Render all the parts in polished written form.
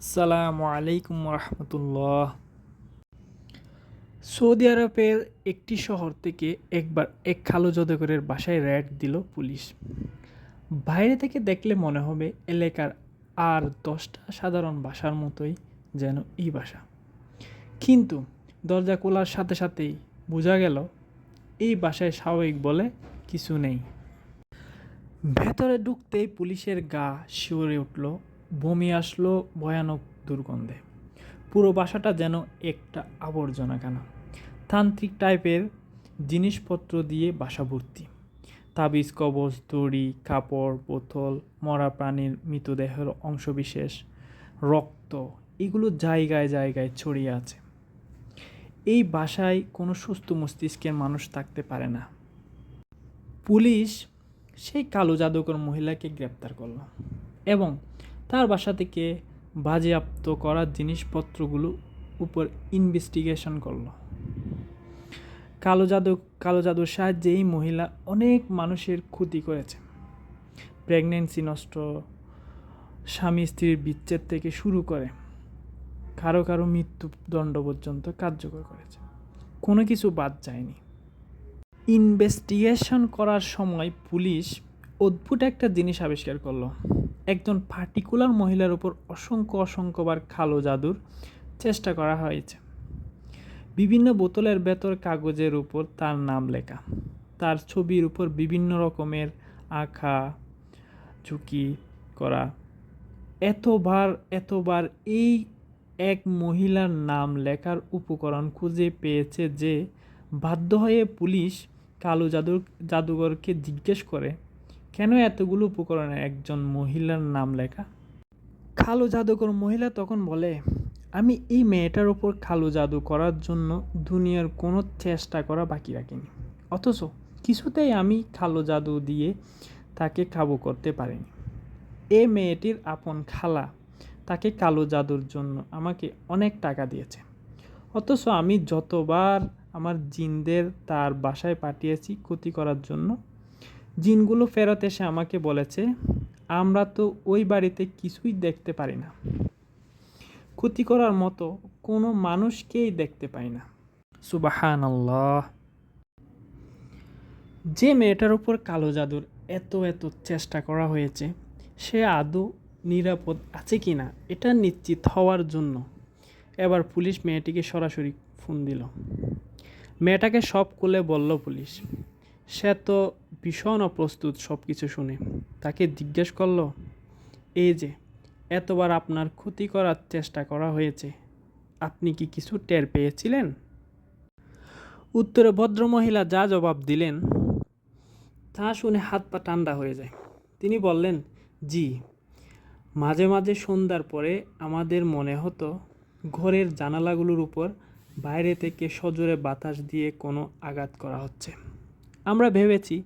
আসসালামু আলাইকুম রহমতুল্লাহ। সৌদি আরবের একটি শহর থেকে একবার এক কালো জাদুকরের বাসায় রেড দিল পুলিশ। বাইরে থেকে দেখলে মনে হবে এলাকার আর 10টা সাধারণ বাসার মতোই যেন এই বাসা, কিন্তু দরজা খোলার সাথে সাথেই বোঝা গেল এই বাসায় স্বাভাবিক বলে কিছু নেই। ভেতরে ঢুকতেই পুলিশের গা শিউরে উঠল, বমি আসলো ভয়ানক দুর্গন্ধে। পুরো বাসাটা যেন একটা আবর্জনাখানা, তান্ত্রিক টাইপের জিনিসপত্র দিয়ে বাসা ভর্তি। তাবিজ, কবজ, দড়ি, কাপড়, বোতল, মরা প্রাণীর মৃতদেহের অংশবিশেষ, রক্ত, এগুলো জায়গায় জায়গায় ছড়িয়ে আছে। এই বাসায় কোনো সুস্থ মস্তিষ্কের মানুষ থাকতে পারে না। পুলিশ সেই কালো জাদুকর মহিলাকে গ্রেপ্তার করল এবং তার বাসা থেকে বাজেয়াপ্ত করা জিনিসপত্রগুলো উপর ইনভেস্টিগেশন করলো। কালো জাদুর সাহায্যে এই মহিলা অনেক মানুষের ক্ষতি করেছে। প্রেগনেন্সি নষ্ট, স্বামী স্ত্রীর বিচ্ছেদ থেকে শুরু করে কারো কারো মৃত্যুদণ্ড পর্যন্ত কার্যকর করেছে। কোনো কিছু বাদ যায়নি। ইনভেস্টিগেশন করার সময় পুলিশ অদ্ভুত একটা জিনিস আবিষ্কার করলো। একজন পার্টিকুলার মহিলার উপর অসংখ্যবার কালো জাদুর চেষ্টা করা হয়েছে। বিভিন্ন বোতলের ভেতর কাগজের উপর তার নাম লেখা, তার ছবির উপর বিভিন্ন রকমের আঁকা ঝুঁকি করা। এতবার এই এক মহিলার নাম লেখার উপকরণ খুঁজে পেয়েছে যে বাধ্য হয়ে পুলিশ কালো জাদুঘরকে জিজ্ঞেস করে, কেন এতগুলো উপকরণে একজন মহিলার নাম লেখা? কালো জাদুকর মহিলা তখন বলে, আমি এই মেয়েটার ওপর কালো জাদু করার জন্য দুনিয়ার কোনো চেষ্টা করা বাকি রাখিনি, অথচ কিছুতেই আমি কালো জাদু দিয়ে তাকে কাবু করতে পারিনি। এ মেয়েটির আপন খালা তাকে কালো জাদুর জন্য আমাকে অনেক টাকা দিয়েছে, অথচ আমি যতবার আমার জিনদের তার বাসায় পাঠিয়েছি ক্ষতি করার জন্য, জিনগুলো ফেরত এসে আমাকে বলেছে, আমরা তো ওই বাড়িতে কিছুই দেখতে পারি না, ক্ষতি করার মতো কোনো মানুষকেই দেখতে পাই না। সুবহানাল্লাহ। যে মেয়েটার উপর কালো জাদুর এত চেষ্টা করা হয়েছে, সে আদৌ নিরাপদ আছে কি না এটা নিশ্চিত হওয়ার জন্য এবার পুলিশ মেয়েটিকে সরাসরি ফোন দিল। মেয়েটাকে সব খুলে বলল পুলিশ। সে তো ভীষণ অপ্রস্তুত সব কিছু শুনে। তাকে জিজ্ঞেস করল, এই যে এতবার আপনার ক্ষতি করার চেষ্টা করা হয়েছে, আপনি কি কিছু টের পেয়েছিলেন? উত্তরে ভদ্রমহিলা যা জবাব দিলেন তা শুনে হাত পা ঠান্ডা হয়ে যায়। তিনি বললেন, জি, মাঝে মাঝে সন্ধ্যার পরে আমাদের মনে হতো ঘরের জানালাগুলোর উপর বাইরে থেকে সজোরে বাতাস দিয়ে কোনো আঘাত করা হচ্ছে। আমরা ভেবেছি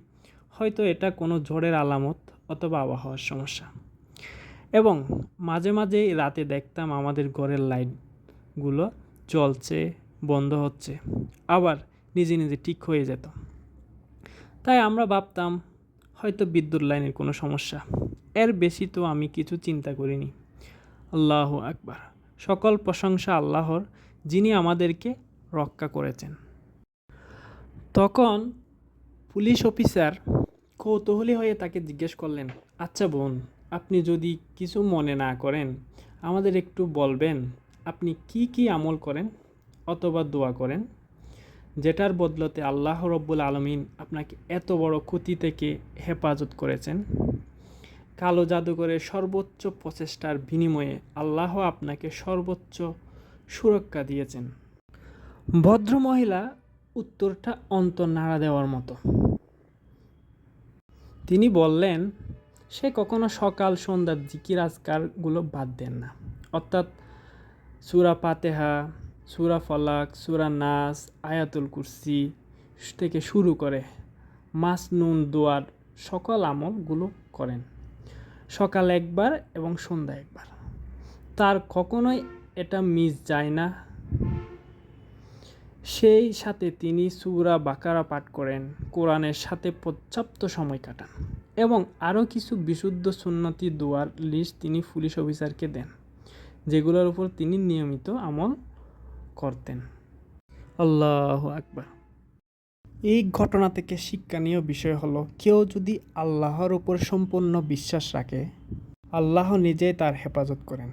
হয়তো এটা কোনো ঝড়ের আলামত অথবা আবহাওয়ার সমস্যা। এবং মাঝে মাঝে রাতে দেখতাম আমাদের ঘরের লাইটগুলো জ্বলছে, বন্ধ হচ্ছে, আবার নিজে নিজে ঠিক হয়ে যেত। তাই আমরা ভাবতাম হয়তো বিদ্যুৎ লাইনের কোনো সমস্যা। এর বেশি তো আমি কিছু চিন্তা করিনি। আল্লাহু আকবার। সকল প্রশংসা আল্লাহর, যিনি আমাদেরকে রক্ষা করেছেন। তখন পুলিশ অফিসার কৌতূহলী হয়ে তাকে জিজ্ঞেস করলেন, আচ্ছা বোন, আপনি যদি কিছু মনে না করেন আমাদের একটু বলবেন আপনি কি আমল করেন অথবা দোয়া করেন, যেটার বদলতে আল্লাহ রব্বুল আলমিন আপনাকে এত বড় ক্ষতি থেকে হেফাজত করেছেন। কালো জাদুঘরের সর্বোচ্চ প্রচেষ্টার বিনিময়ে আল্লাহ আপনাকে সর্বোচ্চ সুরক্ষা দিয়েছেন। ভদ্রমহিলা উত্তরটা অন্তর নাড়া দেওয়ার মতো। তিনি বললেন, সে কখনো সকাল সন্ধ্যার জিকির আজকারগুলো বাদ দেন না, অর্থাৎ সূরা ফাতিহা, সূরা ফালাক, সূরা নাস, আয়াতুল কুরসি থেকে শুরু করে মাসনুন দোয়ার সকল আমলগুলো করেন, সকাল একবার এবং সন্ধ্যা একবার। তার কখনোই এটা মিস যায় না। সেই সাথে তিনি সূরা বাকারা পাঠ করেন, কোরআনের সাথে পর্যাপ্ত সময় কাটান এবং আরও কিছু বিশুদ্ধ সুন্নতি দোয়ার লিস্ট তিনি পুলিশ অফিসারকে দেন, যেগুলোর উপর তিনি নিয়মিত আমল করতেন। আল্লাহু আকবার। এই ঘটনা থেকে শিক্ষণীয় বিষয় হলো, কেউ যদি আল্লাহর উপর সম্পূর্ণ বিশ্বাস রাখে, আল্লাহ নিজেই তার হেফাজত করেন।